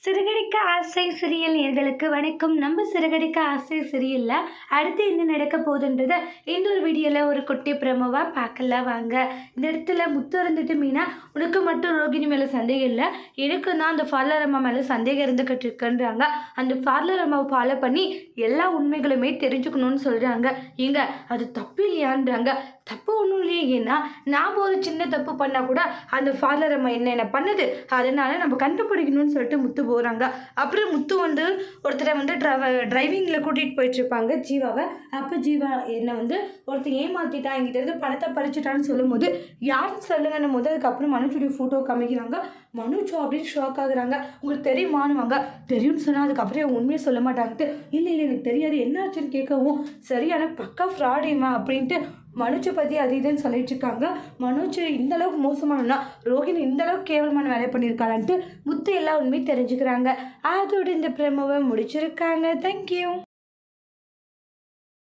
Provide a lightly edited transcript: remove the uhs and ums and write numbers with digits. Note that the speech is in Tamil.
சிறுகடிக்க ஆசை சிரியல் நேர்களுக்கு வணக்கம். நம்ம சிறுகடிக்க ஆசை சிரியலில் அடுத்து என்ன நடக்க போகுதுன்றதை இந்த ஒரு வீடியோவில் ஒரு குட்டி பிரமோவாக பார்க்கலாம் வாங்க. இந்த இடத்துல முத்து இருந்துட்டு மீனா, உனக்கு மட்டும் ரோகிணி மேலே சந்தேகம் இல்லை, எனக்கு தான் அந்த பார்லர் அம்மா மேலே சந்தேகம் இருந்துக்கிட்டு இருக்குன்றாங்க. அந்த பார்லர் அம்மாவை ஃபாலோ பண்ணி எல்லா உண்மைகளுமே தெரிஞ்சுக்கணும்னு சொல்கிறாங்க. இங்கே அது தப்பு இல்லையான்றாங்க. தப்பு ஒன்றும் இல்லையே, ஏன்னா நாம் ஒரு சின்ன தப்பு பண்ணால் கூட அந்த பார்லர் அம்மா என்ன பண்ணுது, அதனால் நம்ம கண்டுபிடிக்கணும்னு சொல்லிட்டு முத்து போகிறாங்க. அப்புறம் முத்து ஒருத்தரை டிரைவிங்கில் கூட்டிகிட்டு போயிட்டுருப்பாங்க ஜீவாவை. அப்போ ஜீவா என்னை ஒருத்தர் ஏமாற்றிட்டா, என்கிட்ட இருந்து பணத்தை பறிச்சுட்டான்னு சொல்லும் போது யாருன்னு சொல்லுங்கன்னு அதுக்கப்புறம் மனுஷுடைய ஃபோட்டோ காமிக்கிறாங்க. மனுச்சோ அப்படின்னு ஷாக் ஆகுறாங்க. உங்களுக்கு தெரியுமானுவாங்க. தெரியும்னு சொன்னால் அதுக்கப்புறம் உண்மையை சொல்ல மாட்டாங்கட்டு. இல்லை எனக்கு தெரியாது, என்னாச்சுன்னு கேட்கவும் சரியான பக்கா ஃப்ராடிமா அப்படின்ட்டு மனுஜை பற்றி அது இதுன்னு சொல்லிட்டு இருக்காங்க. மனோஜ் இந்த அளவுக்கு மோசமானனா, ரோஹிணி இந்த அளவுக்கு கேவலமான வேலை பண்ணியிருக்காளான்ட்டு முத்து எல்லா உண்மையும் தெரிஞ்சுக்கிறாங்க. அதோடு இந்த பிரமோவை முடிச்சிருக்காங்க. தேங்க்யூ.